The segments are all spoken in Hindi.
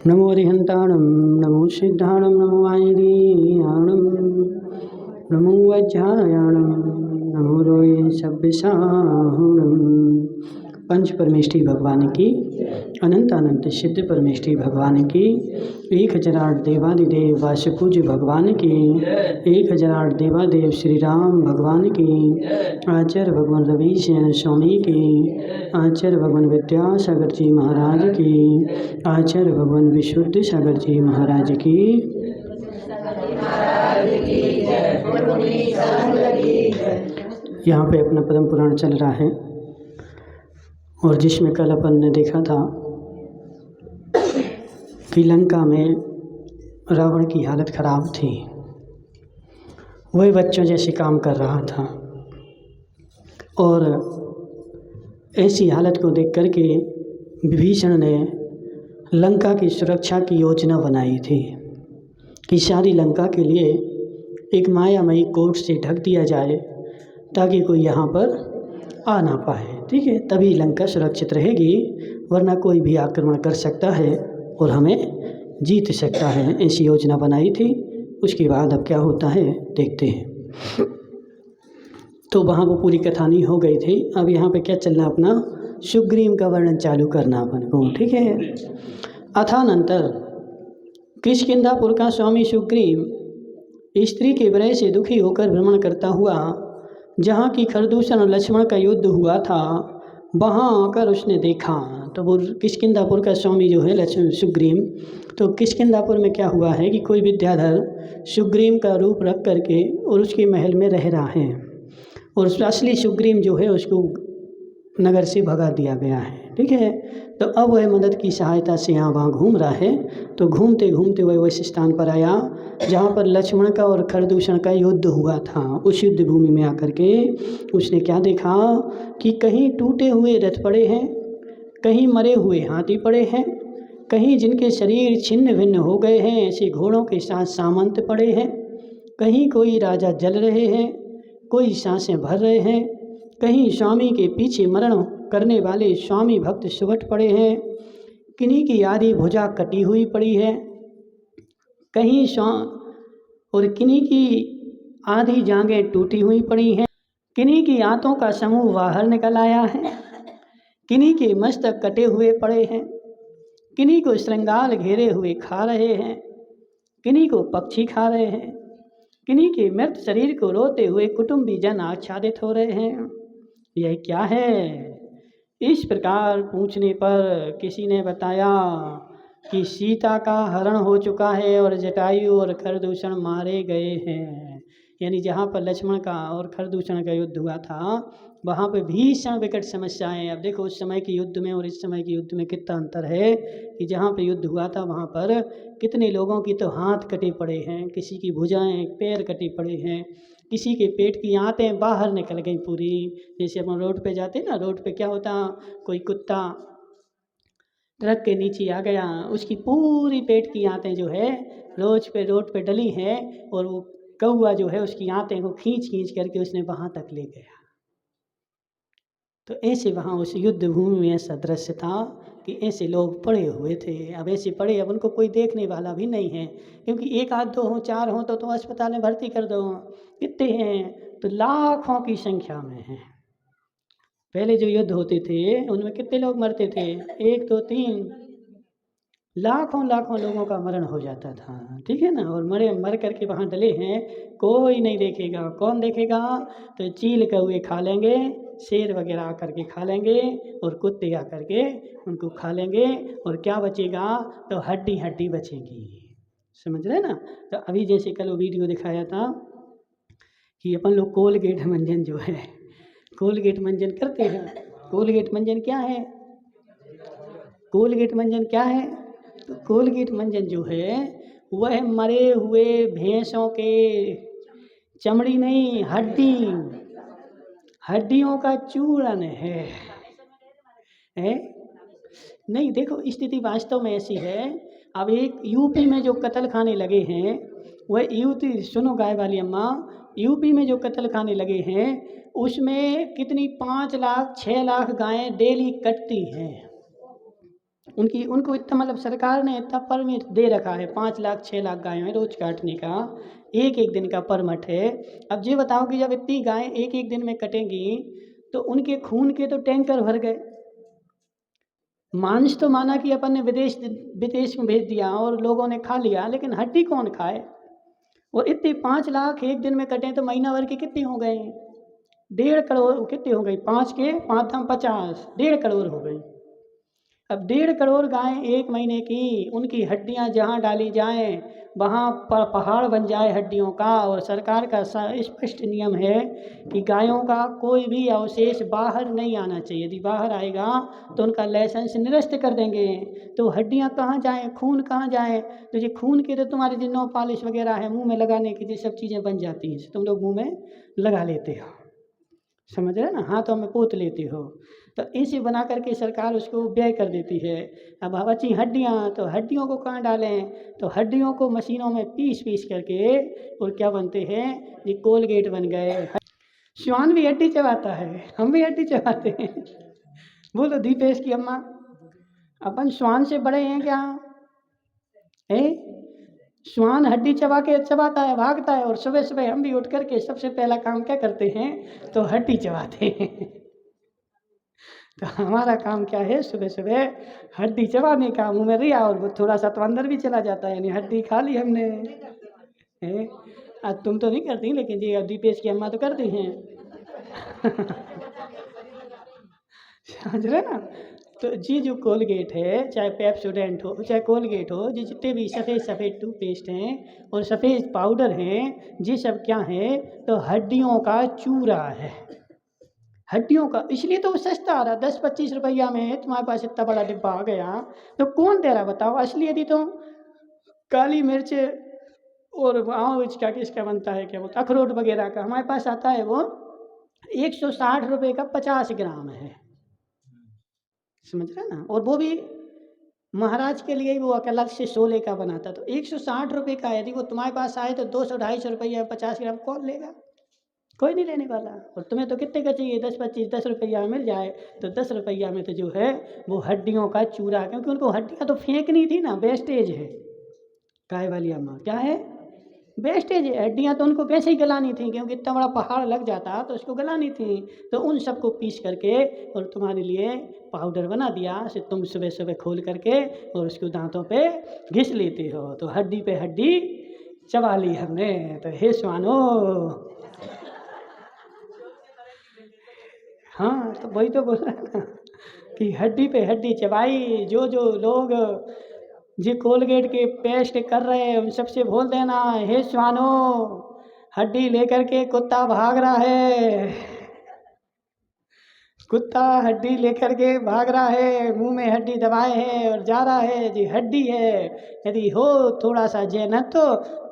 नमो अरिहंताणं नमो सिद्धाणं नमो आयर्याणं नमो वज्रायाणं नमो रोये सभ्यसाहुणं। पंच परमेष्ठी भगवान की अनंत अनंत सिद्ध परमेष्ठी भगवान की 1008 देवादिदेव वासुपूज्य भगवान की 1008 देवादेव श्री राम भगवान की आचार्य भगवान रविशयन स्वामी की आचार्य भगवान विद्यासागर जी महाराज की आचार्य भगवान विशुद्ध सागर जी महाराज की यहाँ पे अपना पद्म पुराण चल रहा है और जिसमें कल अपन ने देखा था कि लंका में रावण की हालत ख़राब थी, वही बच्चों जैसे काम कर रहा था और ऐसी हालत को देख कर के विभीषण ने लंका की सुरक्षा की योजना बनाई थी कि सारी लंका के लिए एक मायामयी कोट से ढक दिया जाए ताकि कोई यहाँ पर आ ना पाए। ठीक है, तभी लंका सुरक्षित रहेगी, वरना कोई भी आक्रमण कर सकता है और हमें जीत सकता है। ऐसी योजना बनाई थी। उसके बाद अब क्या होता है देखते हैं। तो वहाँ वो पूरी कथानी हो गई थी। अब यहाँ पे क्या चलना, अपना सुग्रीव का वर्णन चालू करना अपन को। ठीक है, अथानंतर किष्किंधापुर का स्वामी सुग्रीव स्त्री के विरह से दुखी होकर भ्रमण करता हुआ जहाँ की खरदूषण और लक्ष्मण का युद्ध हुआ था वहाँ आकर उसने देखा। तो वो किष्किंधापुर का स्वामी जो है सुग्रीव, तो किष्किंधापुर में क्या हुआ है कि कोई विद्याधर सुग्रीव का रूप रख करके और उसके महल में रह रहा है और असली सुग्रीव जो है उसको नगर से भगा दिया गया है। ठीक है, तो अब वह मदद की सहायता से यहाँ वहाँ घूम रहा है। तो घूमते घूमते वह उस स्थान पर आया जहाँ पर लक्ष्मण का और खरदूषण का युद्ध हुआ था। उस युद्ध भूमि में आकर के उसने क्या देखा कि कहीं टूटे हुए रथ पड़े हैं, कहीं मरे हुए हाथी पड़े हैं, कहीं जिनके शरीर छिन्न भिन्न हो गए हैं ऐसे घोड़ों के साथ सामंत पड़े हैं, कहीं कोई राजा जल रहे हैं, कोई सांसें भर रहे हैं, कहीं स्वामी के पीछे मरण करने वाले स्वामी भक्त सुबट पड़े हैं, किन्हीं की आधी भुजा कटी हुई पड़ी है, कहीं और किन्हीं की आधी जांघें टूटी हुई पड़ी हैं, किन्हीं की आंतों का समूह बाहर निकल आया है, किन्हीं के मस्तक कटे हुए पड़े हैं, किन्हीं को श्रृंगार घेरे हुए खा रहे हैं, किन्हीं को पक्षी खा रहे हैं, किन्हीं के मृत शरीर को रोते हुए कुटुंबी जन आच्छादित हो रहे हैं। यह क्या है? इस प्रकार पूछने पर किसी ने बताया कि सीता का हरण हो चुका है और जटायु और खरदूषण मारे गए हैं। यानी जहाँ पर लक्ष्मण का और खरदूषण का युद्ध हुआ था वहाँ पर भीषण विकट समस्याएं। अब देखो उस समय के युद्ध में और इस समय के युद्ध में कितना अंतर है कि जहाँ पर युद्ध हुआ था वहाँ पर कितने लोगों की तो हाथ कटे पड़े हैं, किसी की भुजाएं पैर कटे पड़े हैं, किसी के पेट की आंतें बाहर निकल गई पूरी। जैसे अपन रोड पे जाते ना, रोड पे क्या होता, कोई कुत्ता ट्रक के नीचे आ गया, उसकी पूरी पेट की आंतें जो है रोड पे डली हैं और वो कौआ जो है उसकी आंतें को खींच खींच करके उसने वहाँ तक ले गया। तो ऐसे वहाँ उस युद्ध भूमि में ऐसा दृश्य था कि ऐसे लोग पड़े हुए थे। अब ऐसे पड़े, अब उनको कोई देखने वाला भी नहीं है, क्योंकि एक आध दो हों चार हों तो अस्पताल में भर्ती कर दो। कितने हैं? तो लाखों की संख्या में हैं। पहले जो युद्ध होते थे उनमें कितने लोग मरते थे? 1 2 3 लाखों लाखों लोगों का मरण हो जाता था। ठीक है ना, और मर करके वहाँ डले हैं, कोई नहीं देखेगा। कौन देखेगा? तो चील कौए खा लेंगे, शेर वगैरह आकर के खा लेंगे और कुत्ते आकर के उनको खा लेंगे और क्या बचेगा? तो हड्डी हड्डी बचेगी। समझ रहे ना? तो अभी जैसे कल वो वीडियो दिखाया था कि अपन लोग कोलगेट मंजन जो है, कोलगेट मंजन करते हैं। कोलगेट मंजन क्या है? कोलगेट मंजन क्या है? तो कोलगेट मंजन जो है वह मरे हुए भैंसों के चमड़ी नहीं, हड्डियों का चूर्ण है। नहीं, देखो स्थिति वास्तव में ऐसी है। अब एक यूपी में जो कत्ल खाने लगे हैं वह यूपी, सुनो गाय वाली अम्मा, यूपी में जो कत्ल खाने लगे हैं उसमें कितनी 5 लाख 6 लाख गायें डेली कटती हैं। उनको इतना मतलब सरकार ने इतना परमिट दे रखा है, 5 लाख 6 लाख गायें हैं रोज़ काटने का, एक एक दिन का परमिट है। अब ये बताओ कि जब इतनी गायें एक एक दिन में कटेंगी तो उनके खून के तो टैंकर भर गए। मांस तो माना कि अपन ने विदेश में भेज दिया और लोगों ने खा लिया, लेकिन हड्डी कौन खाए? और इतने 5 लाख एक दिन में कटें तो महीना भर के कितने हो गए? 1.5 करोड़ कितने हो गई? 5 के 5 दाम 50, 1.5 करोड़ हो गई। अब 1.5 करोड़ गायें एक महीने की, उनकी हड्डियां जहां डाली जाएं वहां पहाड़ बन जाए हड्डियों का। और सरकार का स्पष्ट नियम है कि गायों का कोई भी अवशेष बाहर नहीं आना चाहिए। यदि बाहर आएगा तो उनका लाइसेंस निरस्त कर देंगे। तो हड्डियां कहाँ जाएं, खून कहाँ जाए? तो ये खून के तो तुम्हारे जो नौ पॉलिश वगैरह है मुंह में लगाने की, ये सब चीज़ें बन जाती हैं, तुम लोग मुंह में लगा लेते हो, समझ रहे ना, हाथों में पोत लेते हो। तो ऐसे बना करके सरकार उसको व्यय कर देती है। अब बची हड्डियाँ, तो हड्डियों को कहाँ डालें? तो हड्डियों को मशीनों में पीस करके और क्या बनते हैं, ये कोलगेट बन गए। श्वान भी हड्डी चबाता है, हम भी हड्डी चबाते हैं। बोलो दीपेश की अम्मा, अपन श्वान से बड़े हैं क्या? है श्वान हड्डी चबाता है, भागता है, और सुबह सुबह हम भी उठ करके सबसे पहला काम क्या करते हैं? तो हड्डी चबाते हैं। तो हमारा काम क्या है? सुबह सुबह हड्डी चबाने का, मुंह में रिया, और वो थोड़ा सा तो अंदर भी चला जाता है, यानी हड्डी खा ली हमने। आज तुम तो नहीं करती, लेकिन जी दीपेश की अम्मा तो करती हैं। समझ रहे ना? तो जी जो कोलगेट है, चाहे पेप्सोडेंट हो चाहे कोलगेट हो, जी जितने भी सफ़ेद टूथपेस्ट हैं और सफ़ेद पाउडर हैं, ये सब क्या है? तो हड्डियों का चूरा है, हड्डियों का। इसलिए तो वो सस्ता आ रहा, 10-25 रुपया में तुम्हारे पास इतना बड़ा डिब्बा आ गया। तो कौन दे रहा बताओ? असली यदि तो काली मिर्च और मिर्च का किसका बनता है, क्या बोलते, अखरोट वगैरह का हमारे पास आता है, वो 160 रुपये का 50 ग्राम है, समझ रहे ना? और वो भी महाराज के लिए वो अलग से शोले का बनाता। तो 160 रुपये का यदि वो तुम्हारे पास आए तो 200-250 रुपया 50 ग्राम कौन लेगा? कोई नहीं लेने वाला। और तुम्हें तो कितने का चाहिए? 10-25 रुपया में मिल जाए तो 10 रुपया में तो जो है वो हड्डियों का चूरा, क्योंकि उनको हड्डियाँ तो फेंकनी थी ना, वेस्टेज है। काय वाली अम्मा क्या है? वेस्टेज है। हड्डियाँ तो उनको कैसे ही गलानी थी, क्योंकि इतना बड़ा पहाड़ लग जाता तो उसको गलानी थी। तो उन सबको पीस करके और तुम्हारे लिए पाउडर बना दिया, से तुम सुबह सुबह खोल करके और उसको दांतों पे घिस लेते हो, तो हड्डी पे हड्डी चबा ली हमने। तो हे स्वानो, हाँ तो वही तो बोला ना कि हड्डी पे हड्डी चबाई। जो लोग जी कोलगेट के पेस्ट कर रहे हैं उन सबसे बोल देना, हे स्वानो, हड्डी लेकर के कुत्ता भाग रहा है, कुत्ता हड्डी लेकर के भाग रहा है, मुंह में हड्डी दबाए है और जा रहा है, जी हड्डी है। यदि हो थोड़ा सा जैनत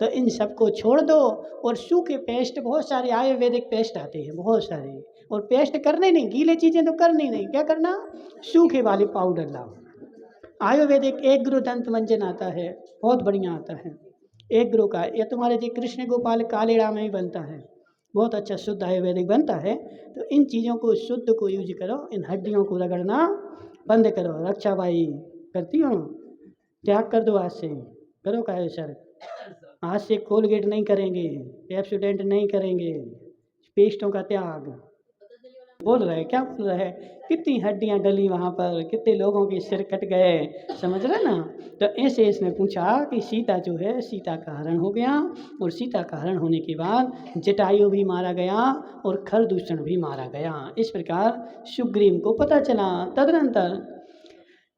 तो इन सबको छोड़ दो। और सूखे पेस्ट बहुत सारे आयुर्वेदिक पेस्ट आते हैं, बहुत सारे, और पेस्ट करने नहीं, गीले चीज़ें तो करनी नहीं, क्या करना? सूखे वाले पाउडर लाओ। आयुर्वेदिक एक ग्रो दंत मंजन आता है, बहुत बढ़िया आता है, एक ग्रो का। ये तुम्हारे जी कृष्ण गोपाल कालेड़ा में ही बनता है, बहुत अच्छा शुद्ध आयुर्वेदिक बनता है। तो इन चीज़ों को शुद्ध को यूज करो, इन हड्डियों को रगड़ना बंद करो। रक्षा भाई करती हो? त्याग कर दो आज से, करो का सर, आज से कोलगेट नहीं करेंगे, पेप्सोडेंट नहीं करेंगे, पेस्टों का त्याग। बोल रहे क्या बोल रहे हैं? कितनी हड्डियां डली वहाँ पर, कितने लोगों के सिर कट गए, समझ रहे ना? तो ऐसे इसने पूछा कि सीता जो है, सीता का हरण हो गया, और सीता का हरण होने के बाद जटायु भी मारा गया और खरदूषण भी मारा गया। इस प्रकार सुग्रीव को पता चला। तदनंतर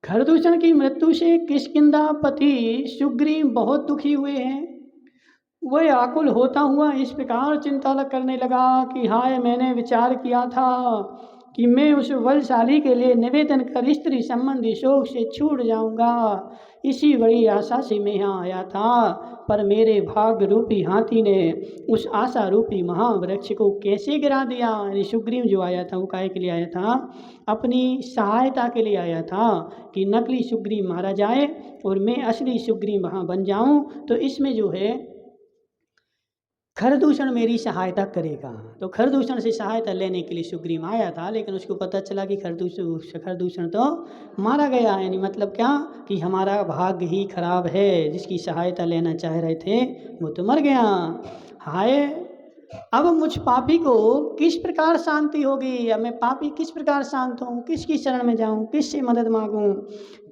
खरदूषण की मृत्यु से किष्किंधा पति सुग्रीव बहुत दुखी हुए हैं। वह आकुल होता हुआ इस प्रकार चिंता करने लगा कि हाय, मैंने विचार किया था कि मैं उस बलशाली के लिए निवेदन कर स्त्री संबंधी शोक से छूट जाऊंगा। इसी बड़ी आशा से मैं यहाँ आया था, पर मेरे भाग्य रूपी हाथी ने उस आशा रूपी महावृक्ष को कैसे गिरा दिया। यानी सुग्रीव जो आया था वो काहे के लिए आया था? अपनी सहायता के लिए आया था कि नकली सुग्रीव मारा जाए और मैं असली सुग्रीव वहाँ बन जाऊँ। तो इसमें जो है खरदूषण मेरी सहायता करेगा। तो खरदूषण से सहायता लेने के लिए सुग्रीव आया था, लेकिन उसको पता चला कि खरदूषण तो मारा गया। यानी मतलब क्या कि हमारा भाग्य ही खराब है, जिसकी सहायता लेना चाह रहे थे वो तो मर गया। हाय, अब मुझ पापी को किस प्रकार शांति होगी? अब मैं पापी किस प्रकार शांत हूँ? किसकी शरण में जाऊँ? किससे मदद मांगूँ?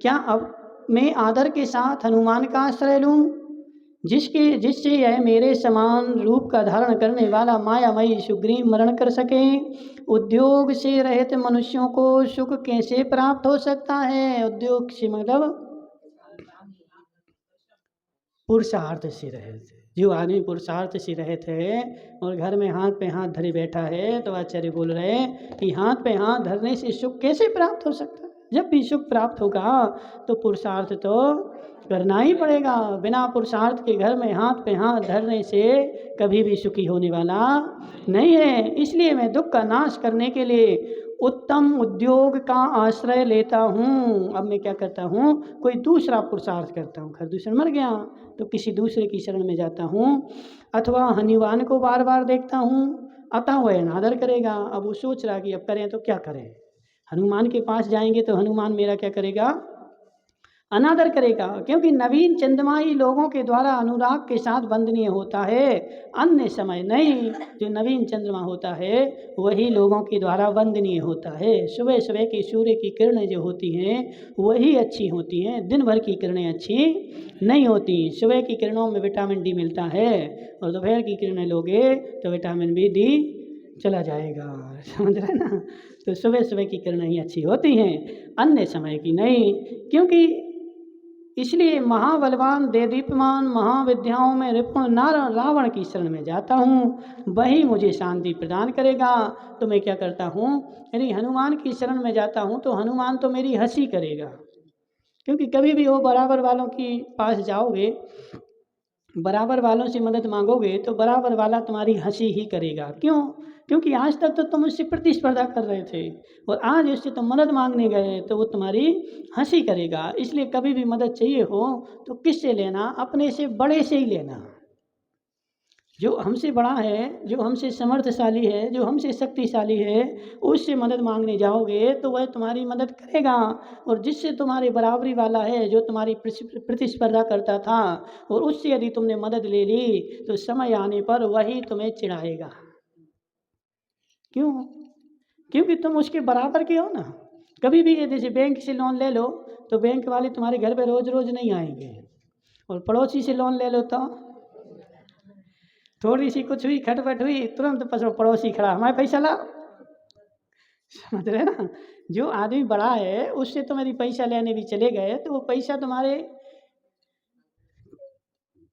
क्या अब मैं आदर के साथ हनुमान का आश्रय लूँ, जिससे यह मेरे समान रूप का धारण करने वाला मायामयी सुग्रीव मरण कर सके? उद्योग से रहित मनुष्यों को सुख कैसे प्राप्त हो सकता है? उद्योग से मतलब पुरुषार्थ से रहित। जो आदमी पुरुषार्थ से रहित है और घर में हाथ पे हाथ धरे बैठा है, तो आचार्य बोल रहे हैं कि हाथ पे हाथ धरने से सुख कैसे प्राप्त हो सकता है? जब भी सुख प्राप्त होगा तो पुरुषार्थ तो करना ही पड़ेगा। बिना पुरुषार्थ के घर में हाथ पे हाथ धरने से कभी भी सुखी होने वाला नहीं है। इसलिए मैं दुख का नाश करने के लिए उत्तम उद्योग का आश्रय लेता हूँ। अब मैं क्या करता हूँ? कोई दूसरा पुरुषार्थ करता हूँ। खरदूषण मर गया तो किसी दूसरे की शरण में जाता हूँ, अथवा हनुमान को बार बार देखता हूँ, अतः वह अनादर करेगा। अब वो सोच रहा कि अब करें तो क्या करें? हनुमान के पास जाएंगे तो हनुमान मेरा क्या करेगा? अनादर करेगा, क्योंकि नवीन चंद्रमा ही लोगों के द्वारा अनुराग के साथ वंदनीय होता है, अन्य समय नहीं। जो नवीन चंद्रमा होता है वही लोगों के द्वारा वंदनीय होता है। सुबह सुबह की सूर्य की किरणें जो होती हैं वही अच्छी होती हैं, दिन भर की किरणें अच्छी नहीं होती। सुबह की किरणों में विटामिन डी मिलता है और दोपहर की किरणें लोगे तो विटामिन बी डी चला जाएगा। समझ रहे ना? तो सुबह सुबह की किरणें ही अच्छी होती हैं, अन्य समय की नहीं। क्योंकि इसलिए महाबलवान देदीप्यमान महाविद्याओं में रिपुण रावण की शरण में जाता हूँ, वही मुझे शांति प्रदान करेगा। तो मैं क्या करता हूँ? यदि हनुमान की शरण में जाता हूँ तो हनुमान तो मेरी हंसी करेगा, क्योंकि कभी भी वो बराबर वालों के पास जाओगे, बराबर वालों से मदद मांगोगे तो बराबर वाला तुम्हारी हंसी ही करेगा। क्यों? क्योंकि आज तक तो तुम उससे प्रतिस्पर्धा कर रहे थे और आज उससे तुम मदद मांगने गए तो वो तुम्हारी हंसी करेगा। इसलिए कभी भी मदद चाहिए हो तो किससे लेना? अपने से बड़े से ही लेना। जो हमसे बड़ा है, जो हमसे समर्थशाली है, जो हमसे शक्तिशाली है, उससे मदद मांगने जाओगे तो वह तुम्हारी मदद करेगा। और जिससे तुम्हारी बराबरी वाला है, जो तुम्हारी प्रतिस्पर्धा करता था, और उससे यदि तुमने मदद ले ली तो समय आने पर वही तुम्हें चिढ़ाएगा। क्यों? क्योंकि तुम उसके बराबर के हो ना। कभी भी जैसे बैंक से लोन ले लो तो बैंक वाले तुम्हारे घर पे रोज रोज नहीं आएंगे, और पड़ोसी से लोन ले लो तो थोड़ी सी कुछ हुई, खटपट हुई, तुरंत पड़ोसी खड़ा, हमारे पैसा लाओ। समझ रहे ना? जो आदमी बड़ा है उससे तुम यदि पैसा लेने भी चले गए तो वो पैसा तुम्हारे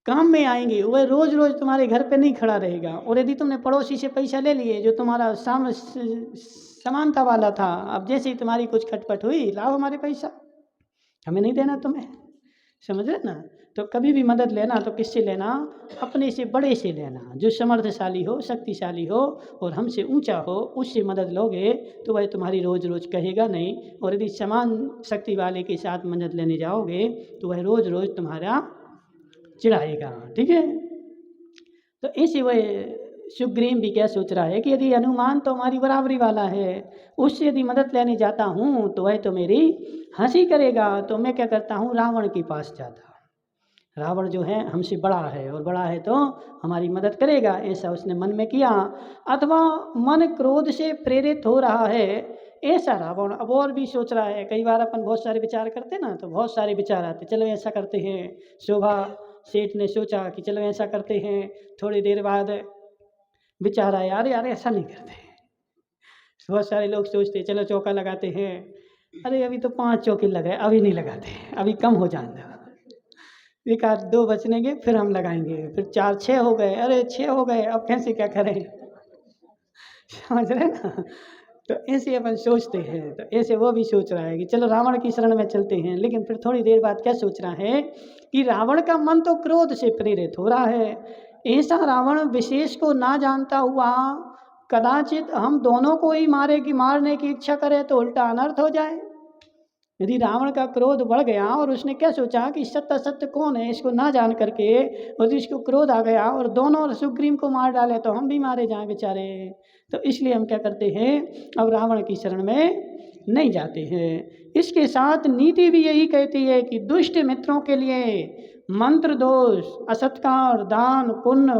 काम में आएंगे, वह रोज रोज तुम्हारे घर पे नहीं खड़ा रहेगा। और यदि तुमने पड़ोसी से पैसा ले लिए जो तुम्हारा समानता वाला था, अब जैसे ही तुम्हारी कुछ खटपट हुई, लाओ हमारे पैसा, हमें नहीं देना तुम्हें। समझ रहे ना? तो कभी भी मदद लेना तो किससे लेना? अपने से बड़े से लेना, जो समर्थशाली हो, शक्तिशाली हो और हमसे ऊंचा हो, उससे मदद लोगे तो वह तुम्हारी रोज रोज कहेगा नहीं। और यदि समान शक्ति वाले के साथ मदद लेने जाओगे तो वह रोज रोज तुम्हारा चिढ़ाएगा। ठीक है? तो इसी वह सुग्रीव भी क्या सोच रहा है कि यदि हनुमान तो हमारी बराबरी वाला है, उससे यदि मदद लेने जाता हूँ तो वह तो मेरी हंसी करेगा। तो मैं क्या करता हूँ? रावण के पास जाता। रावण जो है हमसे बड़ा है और बड़ा है तो हमारी मदद करेगा, ऐसा उसने मन में किया। अथवा मन क्रोध से प्रेरित हो रहा है, ऐसा रावण अब और भी सोच रहा है। कई बार अपन बहुत सारे विचार करते ना, तो बहुत सारे विचार आते, चलो ऐसा करते हैं। शोभा सेठ ने सोचा कि चलो ऐसा करते हैं। थोड़ी देर बाद विचार आया, यार यार ऐसा नहीं करते। बहुत सारे लोग सोचते चलो चौका लगाते हैं, अरे अभी तो 5 चौके लगाए, अभी नहीं लगाते, अभी कम हो जाने दो, एक आध 2 बचनेंगे फिर हम लगाएंगे। फिर 4 6 हो गए, अरे 6 हो गए, अब कैसे क्या करें? समझ रहे ना? तो ऐसे अपन सोचते हैं। तो ऐसे वो भी सोच रहा है कि चलो रावण की शरण में चलते हैं। लेकिन फिर थोड़ी देर बाद क्या सोच रहा है कि रावण का मन तो क्रोध से प्रेरित हो रहा है। ऐसा रावण विशेष को ना जानता हुआ कदाचित हम दोनों को ही मारने की इच्छा करे तो उल्टा अनर्थ हो जाए। यदि रावण का क्रोध बढ़ गया और उसने क्या सोचा कि सत्य असत्य कौन है इसको ना जान करके, और इसको क्रोध आ गया और दोनों सुग्रीव को मार डाले तो हम भी मारे जाएं बेचारे। तो इसलिए हम क्या करते हैं, अब रावण की शरण में नहीं जाते हैं। इसके साथ नीति भी यही कहती है कि दुष्ट मित्रों के लिए मंत्र दोष, असत्कार, दान, पुण्य,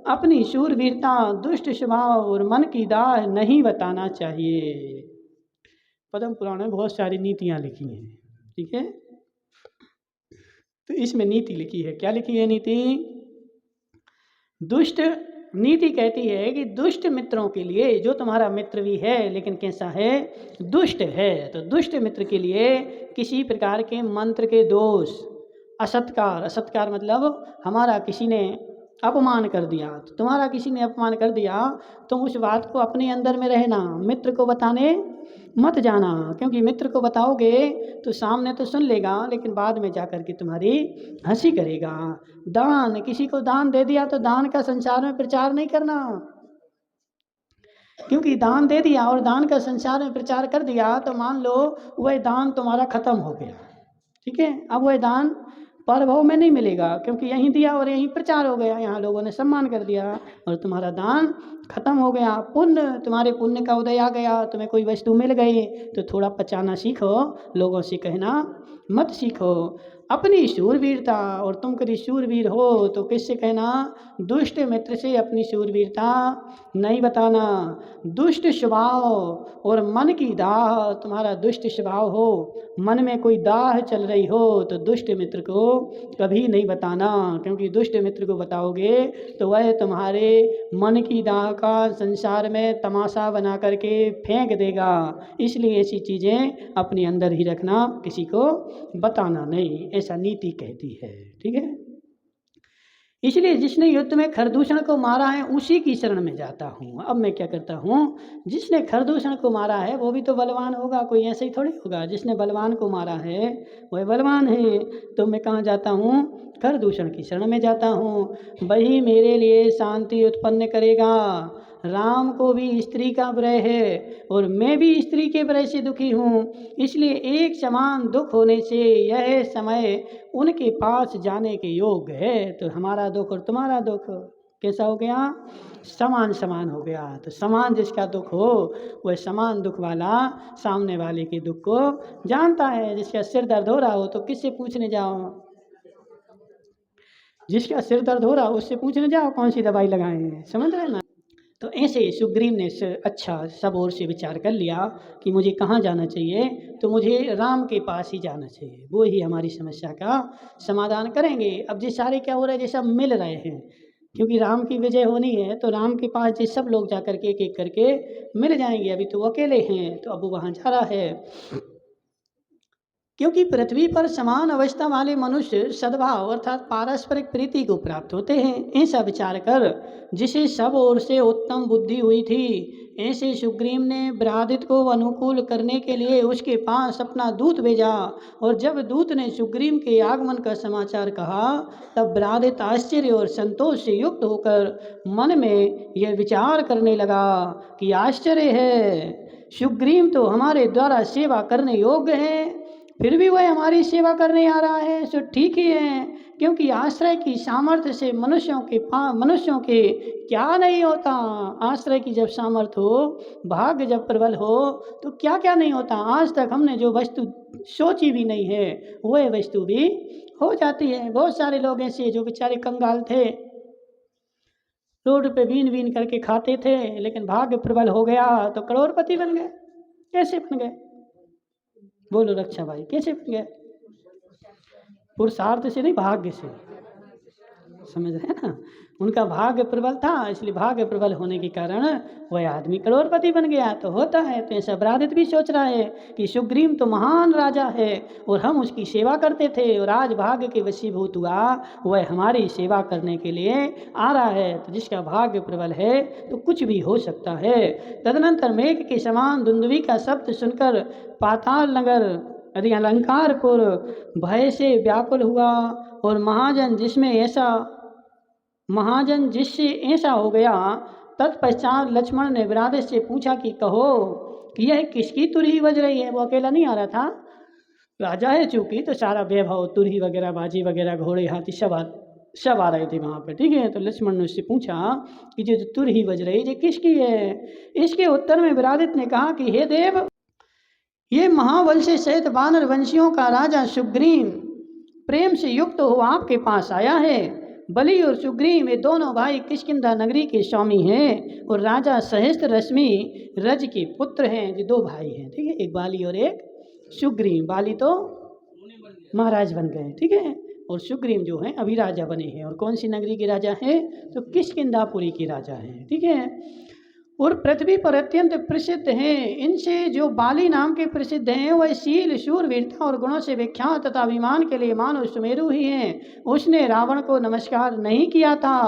अपनी शूरवीरता, दुष्ट स्वभाव और मन की दाह नहीं बताना चाहिए। पद्म पुराण में बहुत सारी नीतियाँ लिखी हैं, ठीक है। तो इसमें नीति लिखी है, क्या लिखी है नीति? दुष्ट नीति कहती है कि दुष्ट मित्रों के लिए, जो तुम्हारा मित्र भी है लेकिन कैसा है, दुष्ट है, तो दुष्ट मित्र के लिए किसी प्रकार के मंत्र के दोष, असत्कार, असत्कार मतलब हमारा किसी ने अपमान कर दिया, तो तुम्हारा किसी ने अपमान कर दिया, तुम उस बात को अपने अंदर में रहना, मित्र को बताने मत जाना, क्योंकि मित्र को बताओगे तो सामने तो सुन लेगा लेकिन बाद में जाकर के तुम्हारी हंसी करेगा। दान, किसी को दान दे दिया तो दान का संसार में प्रचार नहीं करना, क्योंकि दान दे दिया और दान का संसार में प्रचार कर दिया तो मान लो वह दान तुम्हारा खत्म हो गया, ठीक है। अब वह दान परभव में नहीं मिलेगा, क्योंकि यहीं दिया और यहीं प्रचार हो गया, यहाँ लोगों ने सम्मान कर दिया और तुम्हारा दान खत्म हो गया। पुण्य, तुम्हारे पुण्य का उदय आ गया, तुम्हें कोई वस्तु मिल गई तो थोड़ा पचाना सीखो, लोगों से कहना मत सीखो। अपनी शूरवीरता, और तुम कभी शूरवीर हो तो किससे कहना? दुष्ट मित्र से अपनी शूरवीरता नहीं बताना। दुष्ट स्वभाव और मन की दाह, तुम्हारा दुष्ट स्वभाव हो, मन में कोई दाह चल रही हो तो दुष्ट मित्र को कभी नहीं बताना, क्योंकि दुष्ट मित्र को बताओगे तो वह तुम्हारे मन की दाह का संसार में तमाशा बना करके फेंक देगा। इसलिए ऐसी चीज़ें अपने अंदर ही रखना, किसी को बताना नहीं, ऐसा नीति कहती है, ठीक है। इसलिए जिसने युद्ध में खरदूषण को मारा है उसी की शरण में जाता हूँ। अब मैं क्या करता हूँ, जिसने खरदूषण को मारा है वो भी तो बलवान होगा, कोई ऐसे ही थोड़ी होगा। जिसने बलवान को मारा है वह बलवान है, तो मैं कहाँ जाता हूँ? खरदूषण की शरण में जाता हूँ। वही मेरे लिए शांति उत्पन्न करेगा। राम को भी स्त्री का भय है और मैं भी स्त्री के भय से दुखी हूँ, इसलिए एक समान दुख होने से यह समय उनके पास जाने के योग्य है। तो हमारा दुख और तुम्हारा दुख कैसा हो गया? समान समान हो गया। तो समान जिसका दुख हो वह समान दुख वाला सामने वाले के दुख को जानता है। जिसका सिर दर्द हो रहा हो तो किससे पूछने जाओ? जिसका सिर दर्द हो रहा हो उससे पूछने जाओ कौन सी दवाई लगाएं, समझ रहे ना। तो ऐसे सुग्रीव ने अच्छा सब ओर से विचार कर लिया कि मुझे कहाँ जाना चाहिए, तो मुझे राम के पास ही जाना चाहिए, वो ही हमारी समस्या का समाधान करेंगे। अब ये सारे क्या हो रहा है, ये सब मिल रहे हैं, क्योंकि राम की विजय होनी है तो राम के पास ये सब लोग जा करके एक एक करके मिल जाएंगे। अभी तो वो अकेले हैं तो अब वो वहाँ जा रहा है, क्योंकि पृथ्वी पर समान अवस्था वाले मनुष्य सद्भाव अर्थात पारस्परिक प्रीति को प्राप्त होते हैं। ऐसा विचार कर जिसे सब ओर से उत्तम बुद्धि हुई थी, ऐसे सुग्रीव ने ब्रादित को अनुकूल करने के लिए उसके पास अपना दूत भेजा। और जब दूत ने सुग्रीव के आगमन का समाचार कहा तब ब्रादित आश्चर्य और संतोष से युक्त होकर मन में यह विचार करने लगा कि आश्चर्य है, सुग्रीव तो हमारे द्वारा सेवा करने योग्य है, फिर भी वह हमारी सेवा करने आ रहा है, सो ठीक ही है। क्योंकि आश्रय की सामर्थ्य से मनुष्यों के क्या नहीं होता। आश्रय की जब सामर्थ्य हो, भाग्य जब प्रबल हो तो क्या क्या नहीं होता। आज तक हमने जो वस्तु सोची भी नहीं है वह वस्तु भी हो जाती है। बहुत सारे लोग ऐसे जो बेचारे कंगाल थे, रोड पे बीन बीन करके खाते थे, लेकिन भाग्य प्रबल हो गया तो करोड़पति बन गए। कैसे बन गए? बोलो रक्षा भाई, कैसे बन गए? पुरुषार्थ से नहीं, भाग्य से, समझ रहे हैं ना। उनका भाग्य प्रबल था, इसलिए भाग्य प्रबल होने के कारण वह आदमी करोड़पति बन गया। तो होता है, तो ऐसा ब्रादित भी सोच रहा है कि सुग्रीव तो महान राजा है और हम उसकी सेवा करते थे, और आज भाग्य के वशीभूत हुआ, वह हमारी सेवा करने के लिए आ रहा है। तो जिसका भाग्य प्रबल है तो कुछ भी हो सकता है। तदनंतर मेघ के समान धुंधवी का शब्द सुनकर पाताल नगर यदि अलंकारपुर भय से व्याकुल हुआ, और महाजन जिससे ऐसा हो गया। तत्पश्चात लक्ष्मण ने ब्रादेश से पूछा कि कहो कि यह किसकी तुरही बज रही है? वो अकेला नहीं आ रहा था, राजा है चूंकि, तो सारा वैभव, तुरही वगैरह, बाजी वगैरह, घोड़े हाथी सब आ रहे थे वहाँ पर, ठीक है। तो लक्ष्मण ने उससे पूछा कि जो तुरही बज रही ये किसकी है। इसके उत्तर में विरादित ने कहा कि हे देव, ये महाबल से सहित वानर वंशियों का राजा सुग्रीव प्रेम से युक्त हो आपके पास आया है। बलि और सुग्रीव ये दोनों भाई किष्किंधा नगरी के स्वामी हैं और राजा सहस्त्र रश्मि रज के पुत्र हैं। ये दो भाई हैं, ठीक है, एक बाली और एक सुग्रीव। बाली तो महाराज बन गए, ठीक है, और सुग्रीव जो हैं अभी राजा बने हैं। और कौन सी नगरी के राजा हैं, तो किष्किंधापुरी के राजा हैं, ठीक है, और पृथ्वी पर अत्यंत प्रसिद्ध हैं। इनसे जो बाली नाम के प्रसिद्ध हैं वह शील, शूर, वीरता और गुणों से विख्यात तथा अभिमान के लिए मानो सुमेरु ही हैं। उसने रावण को नमस्कार नहीं किया था,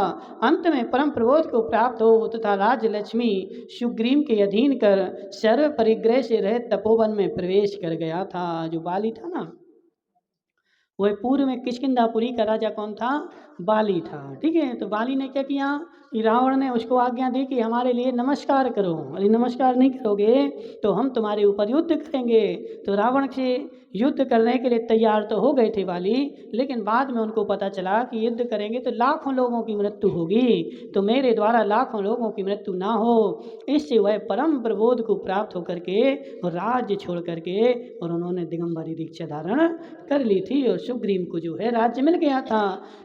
अंत में परम प्रबोध को प्राप्त हो तथा राज्य लक्ष्मी सुग्रीव के अधीन कर सर्व परिग्रह से रहित तपोवन में प्रवेश कर गया था। जो बाली था ना, वह पूर्व में किष्किंधापुरी का राजा कौन था, बाली था, ठीक है। तो बाली ने क्या किया कि रावण ने उसको आज्ञा दी कि हमारे लिए नमस्कार करो, यदि नमस्कार नहीं करोगे तो हम तुम्हारे ऊपर युद्ध करेंगे। तो रावण से युद्ध करने के लिए तैयार तो हो गए थे बाली, लेकिन बाद में उनको पता चला कि युद्ध करेंगे तो लाखों लोगों की मृत्यु होगी, तो मेरे द्वारा लाखों लोगों की मृत्यु ना हो, इससे वह परम प्रबोध को प्राप्त होकर के और राज्य छोड़ करके और उन्होंने दिगंबरी दीक्षा धारण कर ली थी और सुग्रीव को जो है राज्य मिल गया था।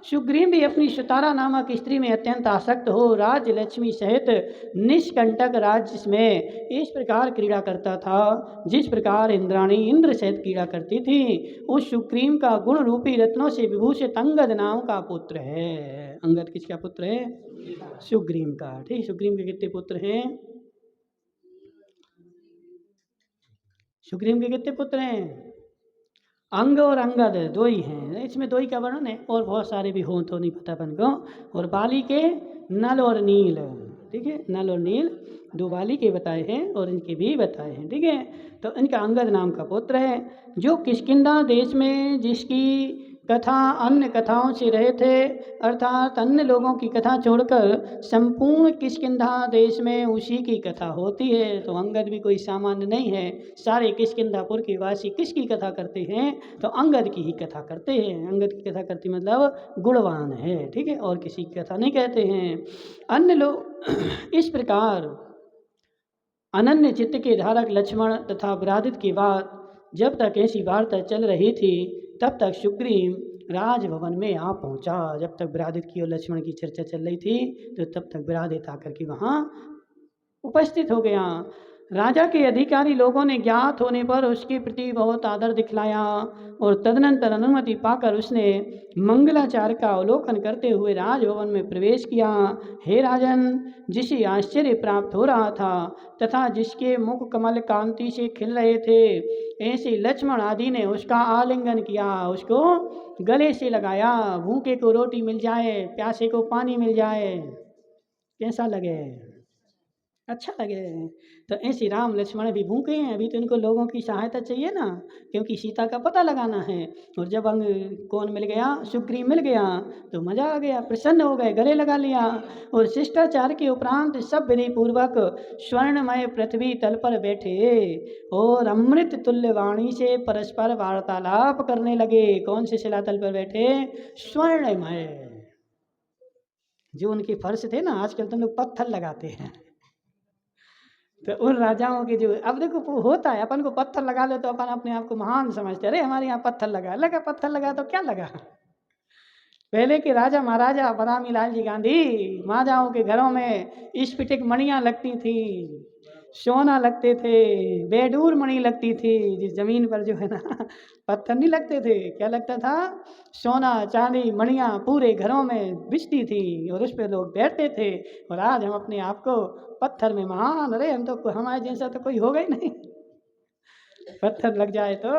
सुग्रीव भी अपनी सुतारा नामक स्त्री में अत्यंत आसक्त हो राज्य लक्ष्मी सहित निष्कंटक राज्य में इस प्रकार क्रीड़ा करता था जिस प्रकार इंद्राणी इंद्र सहित क्रीड़ा करती थी। उस सुग्रीव का गुण रूपी रत्नों से विभूषित अंगद नाम का पुत्र है। अंगद किसका पुत्र है, सुग्रीव का, ठीक। सुग्रीव के कितने पुत्र हैं, सुग्रीव के कितने पुत्र हैं, अंग और अंगद दो ही हैं, इसमें दो ही का वर्णन है, और बहुत सारे भी हों तो नहीं पता अपन को। और बाली के नल और नील, ठीक है, नल और नील दो बाली के बताए हैं और इनके भी बताए हैं, ठीक है। तो इनका अंगद नाम का पुत्र है जो किष्किंधा देश में जिसकी कथा अन्य कथाओं से रहे थे, अर्थात अन्य लोगों की कथा छोड़कर संपूर्ण किष्किंधा देश में उसी की कथा होती है। तो अंगद भी कोई सामान्य नहीं है, सारे किष्किंधापुर के वासी किसकी कथा करते हैं, तो अंगद की ही कथा करते हैं। अंगद की कथा करती मतलब गुणवान है, ठीक है, और किसी की कथा नहीं कहते हैं। अन्य लोग इस प्रकार अनन्य चित्त के धारक लक्ष्मण तथा विरादित की बात जब तक ऐसी वार्ता चल रही थी तब तक सुग्रीव राजभवन में आ पहुंचा। जब तक विरादित की और लक्ष्मण की चर्चा चल रही थी तो तब तक विरादित आकर के वहाँ उपस्थित हो गया। राजा के अधिकारी लोगों ने ज्ञात होने पर उसके प्रति बहुत आदर दिखलाया और तदनंतर अनुमति पाकर उसने मंगलाचार का अवलोकन करते हुए राजभवन में प्रवेश किया। हे राजन, जिसे आश्चर्य प्राप्त हो रहा था तथा जिसके मुख कमल कांति से खिल रहे थे, ऐसे लक्ष्मण आदि ने उसका आलिंगन किया, उसको गले से लगाया। भूखे को रोटी मिल जाए, प्यासे को पानी मिल जाए, कैसा लगे, अच्छा लगे। तो ऐसे राम लक्ष्मण भी भूखे हैं, अभी तो इनको लोगों की सहायता चाहिए ना, क्योंकि सीता का पता लगाना है। और जब अंग कौन मिल गया, सुग्रीव मिल गया, तो मजा आ गया, प्रसन्न हो गए, गले लगा लिया। और शिष्टाचार के उपरांत सब विधि पूर्वक स्वर्णमय पृथ्वी तल पर बैठे और अमृत तुल्य वाणी से परस्पर वार्तालाप करने लगे। कौन से शिलातल पर बैठे, स्वर्णमय। जो उनके फर्श थे ना, आजकल तो लोग पत्थर लगाते हैं, तो उन राजाओं के जो, अब देखो होता है, अपन को पत्थर लगा लो तो अपन अपने आप को महान समझते, अरे हमारे यहाँ पत्थर लगा पत्थर लगा तो क्या लगा। पहले के राजा महाराजा बदामी लाल जी गांधी महाराजाओं के घरों में स्फटिक मणियाँ लगती थी, सोना लगते थे, बेडूर मणि लगती थी, जिस जमीन पर जो है ना पत्थर नहीं लगते थे, क्या लगता था, सोना चांदी मणियाँ पूरे घरों में बिछती थी और उस पर लोग बैठते थे। और आज हम अपने आप को पत्थर में महान, अरे हम तो, हमारे जैसा तो कोई होगा ही नहीं, पत्थर लग जाए तो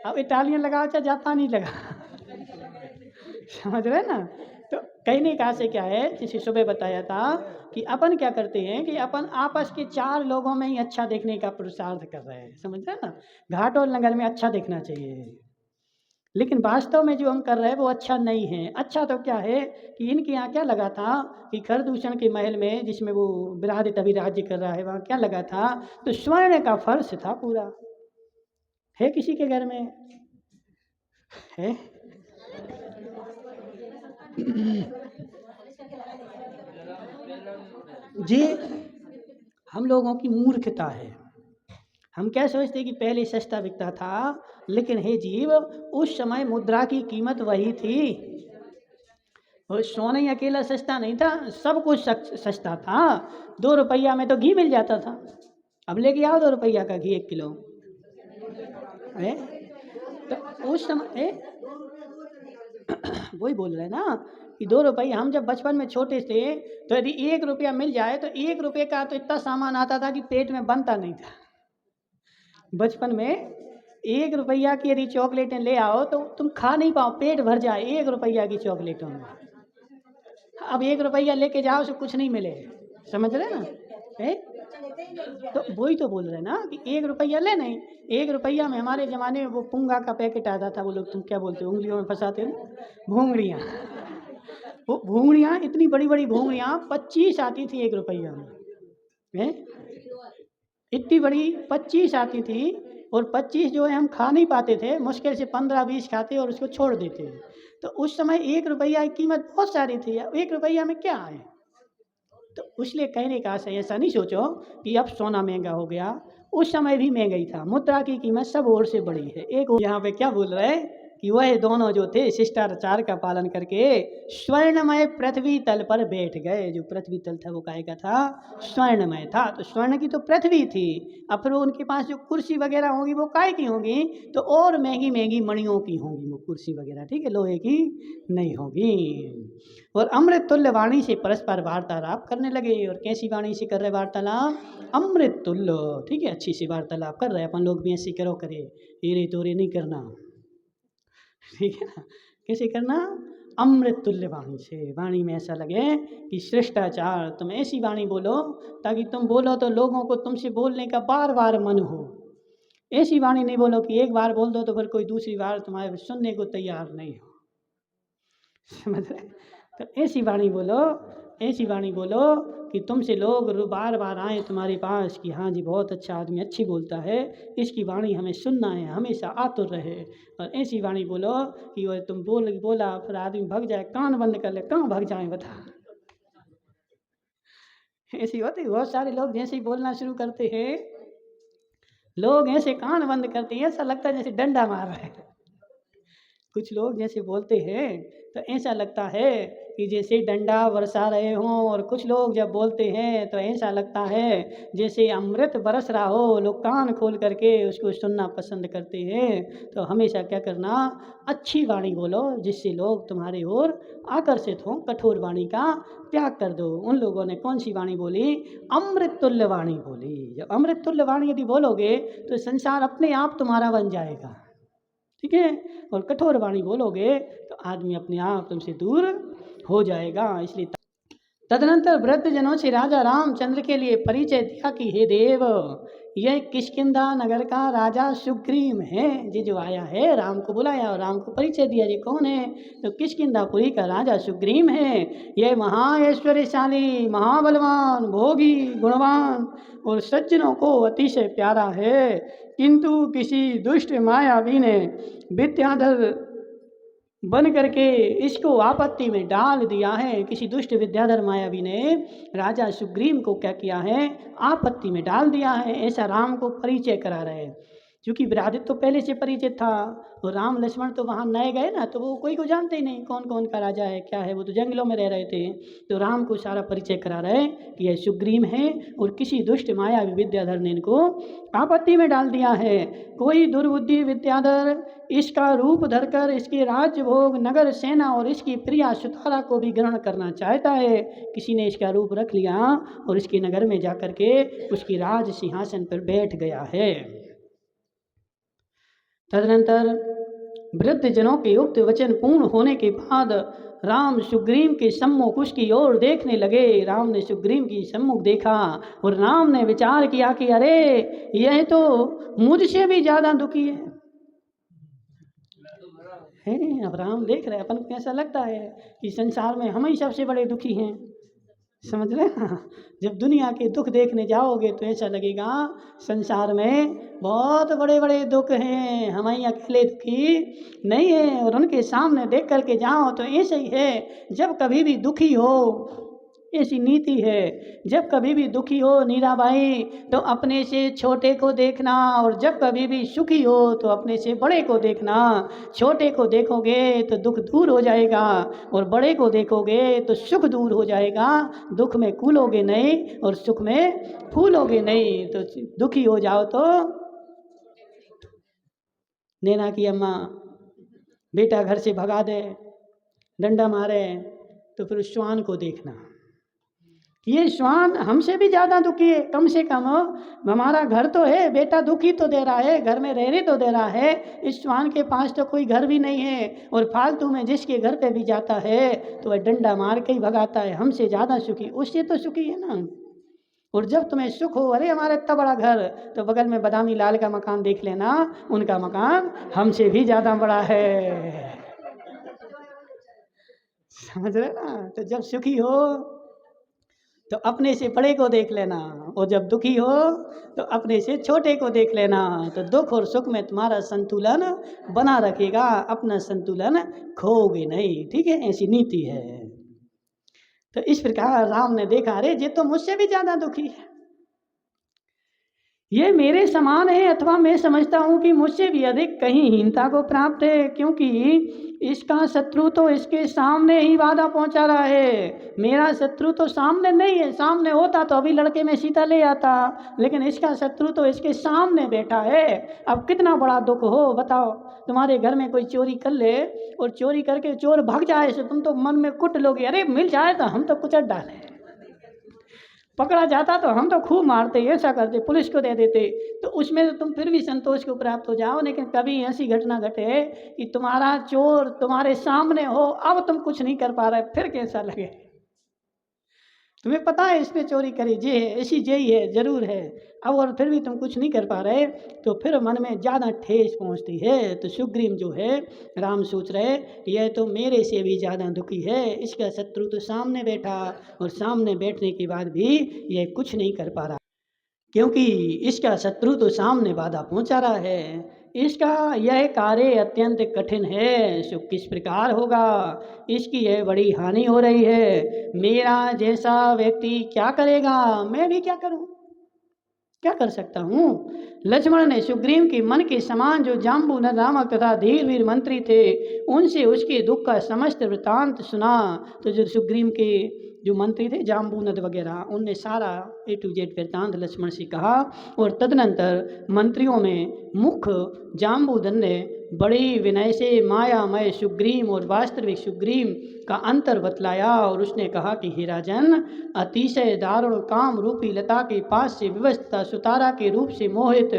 अब इटालियन लगाओ चाहे जापानी लगा समझ रहे ना। तो कहने का से क्या है, जिसे सुबह बताया था कि अपन क्या करते हैं कि अपन आपस के चार लोगों में ही अच्छा देखने का पुरुषार्थ कर रहे हैं, समझ रहे ना, घाट और नगर में अच्छा देखना चाहिए, लेकिन वास्तव में जो हम कर रहे हैं वो अच्छा नहीं है। अच्छा तो क्या है कि इनके यहाँ क्या लगा था कि खरदूषण के महल में जिसमें वो विरादित अभी राज्य कर रहा है, वहाँ क्या लगा था, तो स्वर्ण का फर्श था पूरा, है किसी के घर में? है? जी, हम लोगों की मूर्खता है। हम क्या सोचते हैं कि पहले सस्ता बिकता था, लेकिन हे जीव, उस समय मुद्रा की कीमत वही थी। और सोना ही अकेला सस्ता नहीं था, सब कुछ सस्ता था। 2 रुपया में तो घी मिल जाता था। अब लेके आओ 2 रुपया का घी 1 किलो। है? तो उस समय वही बोल रहे हैं ना कि 2 रुपये, हम जब बचपन में छोटे थे तो यदि 1 रुपया मिल जाए तो 1 रुपये का तो इतना सामान आता था कि पेट में बनता नहीं था। बचपन में 1 रुपया की यदि चॉकलेटें ले आओ तो तुम खा नहीं पाओ, पेट भर जाए 1 रुपया की चॉकलेटों में। अब 1 रुपया लेके जाओ तो कुछ नहीं मिले, समझ रहे ना? है? तो वही तो बोल रहे हैं ना कि 1 रुपया ले नहीं, 1 रुपया में हमारे ज़माने में वो पुंगा का पैकेट आता था, वो लोग तुम क्या बोलते हो, उंगलियों में फंसाते हो, भोंगड़ियाँ। वो भोंगड़ियाँ, इतनी बड़ी-बड़ी भोंगड़ियाँ 25 आती थी 1 रुपया में। हैं? इतनी बड़ी 25 आती थी और 25 जो है हम खा नहीं पाते थे, मुश्किल से 15-20 खाते और उसको छोड़ देते। तो उस समय 1 रुपया की कीमत बहुत सारी थी। अब 1 रुपया में क्या है? तो इसलिए कहने का आशय ऐसा नहीं सोचो कि अब सोना महंगा हो गया, उस समय भी महंगा ही था। मुद्रा की कीमत सब ओर से बढ़ी है। एक यहाँ पे क्या बोल रहे हैं कि वह दोनों जो थे शिष्टाचार का पालन करके स्वर्णमय पृथ्वी तल पर बैठ गए। जो पृथ्वी तल था वो काहे का था? स्वर्णमय था। तो स्वर्ण की तो पृथ्वी थी, अब फिर उनके पास जो कुर्सी वगैरह होगी वो काहे की होगी? तो और महंगी महंगी मणियों की होंगी वो कुर्सी वगैरह, ठीक है, लोहे की नहीं होगी। और अमृत तुल्य वाणी से परस्पर वार्तालाप करने लगे। और कैसी वाणी से कर रहे वार्तालाप? अमृत तुल्य, ठीक है, अच्छी सी वार्तालाप कर रहे हैं। अपन लोग भी ऐसी करो करे, हीरे तोरे नहीं करना, ठीक है ना? कैसे करना? अमृत तुल्य वाणी से। वाणी में ऐसा लगे कि शिष्टाचार, तुम ऐसी वाणी बोलो ताकि तुम बोलो तो लोगों को तुमसे बोलने का बार बार मन हो। ऐसी वाणी नहीं बोलो कि एक बार बोल दो तो फिर कोई दूसरी बार तुम्हारे सुनने को तैयार नहीं हो, समझ रहे? तो ऐसी वाणी बोलो, ऐसी वाणी बोलो कि तुमसे लोग बार बार आए तुम्हारे पास कि हाँ जी बहुत अच्छा आदमी, अच्छी बोलता है, इसकी वाणी हमें सुनना है, हमेशा आतुर रहे। और ऐसी वाणी बोलो कि वो तुम बोला फिर आदमी भाग जाए, कान बंद कर ले, कहाँ भाग जाए बता। ऐसी होती, बहुत सारे लोग जैसे ही बोलना शुरू करते हैं, लोग ऐसे कान बंद करते हैं, ऐसा लगता है जैसे डंडा मार रहे हैं। कुछ लोग जैसे बोलते हैं तो ऐसा लगता है कि जैसे डंडा बरसा रहे हों, और कुछ लोग जब बोलते हैं तो ऐसा लगता है जैसे अमृत बरस रहा हो। लोग कान खोल करके उसको सुनना पसंद करते हैं। तो हमेशा क्या करना? अच्छी वाणी बोलो जिससे लोग तुम्हारी ओर आकर्षित हों। कठोर वाणी का त्याग कर दो। उन लोगों ने कौन सी वाणी बोली? अमृत तुल्य वाणी बोली। जब अमृत तुल्य वाणी यदि बोलोगे तो संसार अपने आप तुम्हारा बन जाएगा, ठीक है। और कठोर वाणी बोलोगे तो आदमी अपने आप तुमसे दूर हो जाएगा। इसलिए तदनंतर वृद्ध जनों से राजा रामचंद्र के लिए परिचय दिया कि हे देव, यह किष्किंधा नगर का राजा सुग्रीव है। जी जो आया है, राम को बुलाया और राम को परिचय दिया। ये कौन है? तो किष्किंधापुरी का राजा सुग्रीव है। यह महाऐश्वर्यशाली, महाबलवान, भोगी, गुणवान और सज्जनों को अतिशय प्यारा है। किंतु किसी दुष्ट मायावी ने विद्याधर बन करके इसको आपत्ति में डाल दिया है। किसी दुष्ट विद्याधर मायावी ने राजा सुग्रीव को क्या किया है? आपत्ति में डाल दिया है। ऐसा राम को परिचय करा रहे हैं। क्योंकि विराजित तो पहले से परिचित था, और राम लक्ष्मण तो वहाँ नए गए ना, तो वो कोई को जानते ही नहीं कौन कौन का राजा है क्या है। वो तो जंगलों में रह रहे थे। तो राम को सारा परिचय करा रहे कि यह सुग्रीव है, और किसी दुष्ट मायावी विद्याधर ने इनको आपत्ति में डाल दिया है। कोई दुर्बुद्धि विद्याधर इसका रूप धरकर इसके राज्य भोग, नगर, सेना और इसकी प्रिया सुतारा को भी ग्रहण करना चाहता है। किसी ने इसका रूप रख लिया और इसके नगर में जाकर के उसकी राज सिंहासन पर बैठ गया है। तदनंतर वृद्ध जनों के उक्त वचन पूर्ण होने के बाद राम सुग्रीव के सम्मुख उसकी ओर देखने लगे। राम ने सुग्रीव की सम्मुख देखा और राम ने विचार किया कि अरे यह तो मुझसे भी ज़्यादा दुखी है। अब राम देख रहे, अपन को ऐसा लगता है कि संसार में हम ही सबसे बड़े दुखी हैं। समझ रहे हैं ना? जब दुनिया के दुख देखने जाओगे तो ऐसा लगेगा संसार में बहुत बड़े बड़े दुख हैं, हम ही अकेले दुखी नहीं है। और उनके सामने देख करके जाओ तो ऐसे ही है। जब कभी भी दुखी हो, ऐसी नीति है, जब कभी भी दुखी हो मीराबाई तो अपने से छोटे को देखना, और जब कभी भी सुखी हो तो अपने से बड़े को देखना। छोटे को देखोगे तो दुख दूर हो जाएगा, और बड़े को देखोगे तो सुख दूर हो जाएगा। दुख में कूलोगे नहीं और सुख में फूलोगे नहीं। तो दुखी हो जाओ तो नैना की अम्मा बेटा घर से भगा दे, डंडा मारे, तो फिर उस श्वान को देखना, ये श्वान हमसे भी ज़्यादा दुखी है। कम से कम हमारा घर तो है, बेटा दुखी तो दे रहा है, घर में रहने तो दे रहा है। इस श्वान के पास तो कोई घर भी नहीं है, और फालतू में जिसके घर पे भी जाता है तो वह डंडा मार के ही भगाता है। हमसे ज़्यादा सुखी, उससे तो सुखी है ना। और जब तुम्हें सुख हो, अरे हमारा इतना बड़ा घर, तो बगल में बदामी लाल का मकान देख लेना, उनका मकान हमसे भी ज़्यादा बड़ा है। समझ रहे ना? तो जब सुखी हो तो अपने से बड़े को देख लेना, और जब दुखी हो तो अपने से छोटे को देख लेना। तो दुख और सुख में तुम्हारा संतुलन बना रखेगा, अपना संतुलन खोओगे नहीं। ठीक है, ऐसी नीति है। तो इस प्रकार राम ने देखा, अरे ये तो मुझसे भी ज़्यादा दुखी है, ये मेरे समान है, अथवा मैं समझता हूँ कि मुझसे भी अधिक कहीं हीनता को प्राप्त है, क्योंकि इसका शत्रु तो इसके सामने ही बाधा पहुँचा रहा है। मेरा शत्रु तो सामने नहीं है, सामने होता तो अभी लड़के में सीता ले आता, लेकिन इसका शत्रु तो इसके सामने बैठा है। अब कितना बड़ा दुख हो बताओ, तुम्हारे घर में कोई चोरी कर ले और चोरी करके चोर भाग जाए तो तुम तो मन में कुट लोगे, अरे मिल जाए तो हम तो कुचल डाले, पकड़ा जाता तो हम तो खूब मारते, ऐसा करते, पुलिस को दे देते, तो उसमें तो तुम फिर भी संतोष को प्राप्त हो जाओ। लेकिन कभी ऐसी घटना घटे कि तुम्हारा चोर तुम्हारे सामने हो, अब तुम कुछ नहीं कर पा रहे, फिर कैसा लगे? तुम्हें पता है इसने चोरी करी, जे है, ऐसी जेई है, जरूर है, अब और फिर भी तुम कुछ नहीं कर पा रहे, तो फिर मन में ज़्यादा ठेस पहुंचती है। तो सुग्रीव जो है, राम सोच रहे यह तो मेरे से भी ज़्यादा दुखी है, इसका शत्रु तो सामने बैठा, और सामने बैठने के बाद भी यह कुछ नहीं कर पा रहा, क्योंकि इसका शत्रु तो सामने बाधा पहुंचा रहा है। इसका यह कार्य अत्यंत कठिन है, सो किस प्रकार होगा, इसकी यह बड़ी हानि हो रही है। मेरा जैसा व्यक्ति क्या करेगा, मैं भी क्या करूं, क्या कर सकता हूँ। लक्ष्मण ने सुग्रीव के मन के समान जो जाम्बूनद नामक तथा धीर वीर मंत्री थे, उनसे उसके दुख का समस्त वृतांत सुना। तो जो सुग्रीव के जो मंत्री थे जाम्बूनद वगैरह, उनने सारा A to Z वृतांत लक्ष्मण से कहा। और तदनंतर मंत्रियों में मुख्य जाम्बूदन ने बड़ी विनय से मायामय सुग्रीव और वास्तविक सुग्रीव का अंतर बतलाया, और उसने कहा कि हे राजन, अतिशय दारुण काम रूपी लता के पास से विवश सुतारा के रूप से मोहित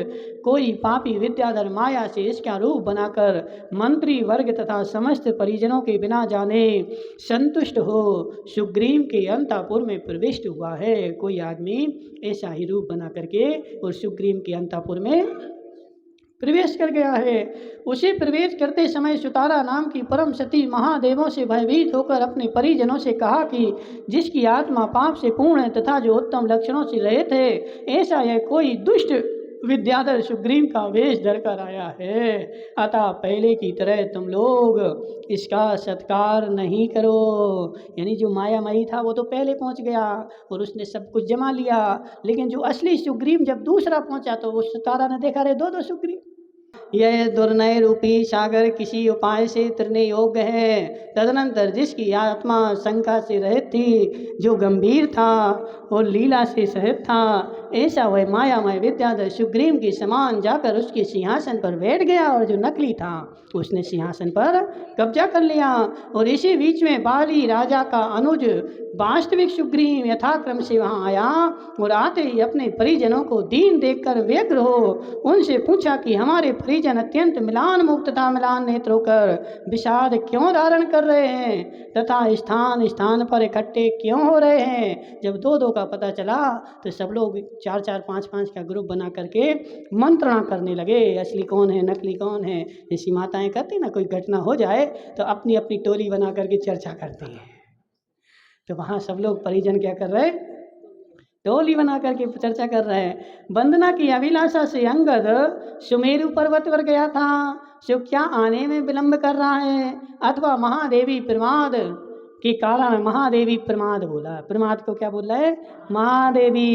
कोई पापी विद्याधर माया से इसका रूप बनाकर मंत्री वर्ग तथा समस्त परिजनों के बिना जाने संतुष्ट हो सुग्रीव के अंतःपुर में प्रविष्ट हुआ है। कोई आदमी ऐसा ही रूप बना करके और सुग्रीव के अंतःपुर में प्रवेश कर गया है। उसे प्रवेश करते समय सुतारा नाम की परम सती महादेवों से भयभीत होकर अपने परिजनों से कहा कि जिसकी आत्मा पाप से पूर्ण है तथा जो उत्तम लक्षणों से रहित है, ऐसा यह कोई दुष्ट विद्याधर सुग्रीव का वेश धरकर आया है। अतः पहले की तरह तुम लोग इसका सत्कार नहीं करो। यानी जो मायामयी था वो तो पहले पहुंच गया और उसने सब कुछ जमा लिया, लेकिन जो असली सुग्रीव जब दूसरा पहुंचा तो उस तारा ने देखा रे दो सुग्रीव, यह दुर्नय रूपी सागर किसी उपाय से तैरने योग्य है। तदनंतर जिसकी आत्मा शंका से रहित थी, जो गंभीर था और लीला से सहित था, ऐसा वह मायामय विद्याधर सुग्रीव के समान जाकर उसके सिंहासन पर बैठ गया, और जो नकली था उसने सिंहासन पर कब्जा कर लिया। और इसी बीच में बाली राजा का अनुज वास्तविक सुग्रीव यथाक्रम से वहाँ आया, और आते ही अपने परिजनों को दीन देखकर व्यग्र हो उनसे पूछा कि हमारे परिजन अत्यंत मिलान मुक्त तथा मिलान नेत्र होकर विषाद क्यों धारण कर रहे हैं तथा स्थान स्थान पर इकट्ठे क्यों हो रहे हैं। जब दो दो का पता चला तो सब लोग 4-4 5-5 का ग्रुप बना करके मंत्रणा करने लगे, असली कौन है नकली कौन है। जैसी माताएं कहती ना, कोई घटना हो जाए तो अपनी अपनी टोली बना करके चर्चा करती हैं। तो वहाँ सब लोग परिजन क्या कर रहे, टोली बना करके चर्चा कर रहे हैं। वंदना की अभिलाषा से अंगद सुमेरु पर्वत पर गया था, सो क्या आने में विलंब कर रहा है, अथवा महादेवी प्रमाद के कारण, महादेवी प्रमाद बोला, प्रमाद को क्या बोल रहा है, महादेवी,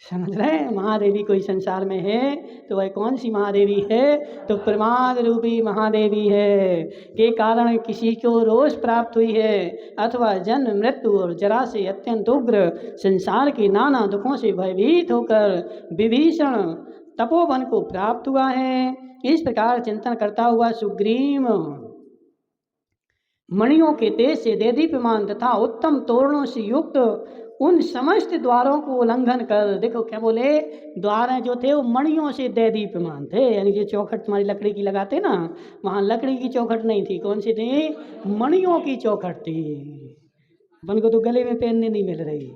समझ रहे हैं, महादेवी कोई संसार में है तो वह कौन सी महादेवी है, तो प्रमाद रूपी महादेवी है, के कारण किसी को रोष प्राप्त हुई है, अथवा जन्म मृत्यु और जरा से अत्यंत उग्र संसार के नाना दुखों से भयभीत होकर विभीषण तपोवन को प्राप्त हुआ है। इस प्रकार चिंतन करता हुआ सुग्रीव मणियों के तेज से देदीप्यमान तथा उत्तम तोरणों से युक्त उन समस्त द्वारों को उल्लंघन कर, देखो क्या बोले, द्वार जो थे वो मणियों से देदीप्यमान थे, यानी कि चौखट तुम्हारी लकड़ी की लगाते ना, वहाँ लकड़ी की चौखट नहीं थी, कौन सी थी, मणियों की चौखट थी। अपन को तो गले में पहनने नहीं मिल रही,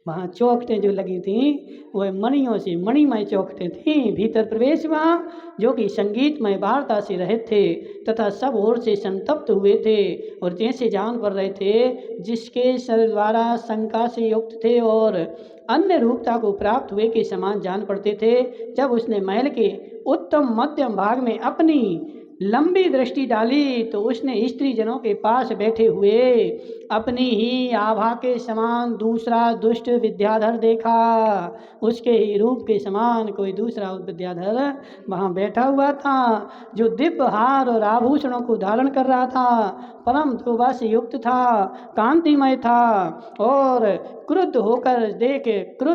वहाँ चौखटें जो लगी थी वह मणियों से, मणिमय चौखटें थीं। भीतर प्रवेश हुआ जो कि संगीतमय वार्ता से रहित थे तथा सब ओर से संतप्त हुए थे, और जैसे जान पड़ रहे थे जिसके सर द्वारा शंका से युक्त थे और अन्य रूपता को प्राप्त हुए के समान जान पड़ते थे। जब उसने महल के उत्तम मध्यम भाग में अपनी लंबी दृष्टि डाली तो उसने स्त्री जनों के पास बैठे हुए अपनी ही आभा के समान दूसरा दुष्ट विद्याधर देखा, उसके ही रूप के समान कोई दूसरा विद्याधर वहाँ बैठा हुआ था, जो दिव्य हार और आभूषणों को धारण कर रहा था, परम शोभा से युक्त था, कांतिमय था, और क्रुद्ध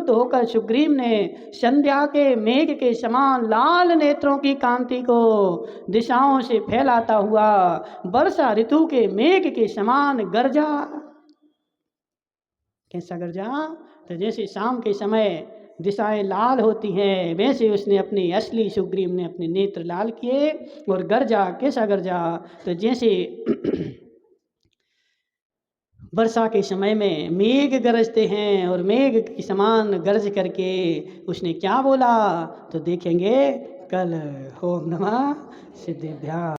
होकर सुग्रीव ने संध्या के मेघ के समान लाल नेत्रों की कांति को दिशाओं से फैलाता हुआ वर्षा ऋतु के मेघ के समान गरजा। कैसा गरजा, तो जैसे शाम के समय दिशाएं लाल होती हैं वैसे उसने अपने असली सुग्रीव ने अपने नेत्र लाल किए और गरजा। कैसा गरजा, तो जैसे वर्षा के समय में मेघ गरजते हैं और मेघ के समान गरज करके उसने क्या बोला, तो देखेंगे कल। ओम नमः सिद्धिभ्याम।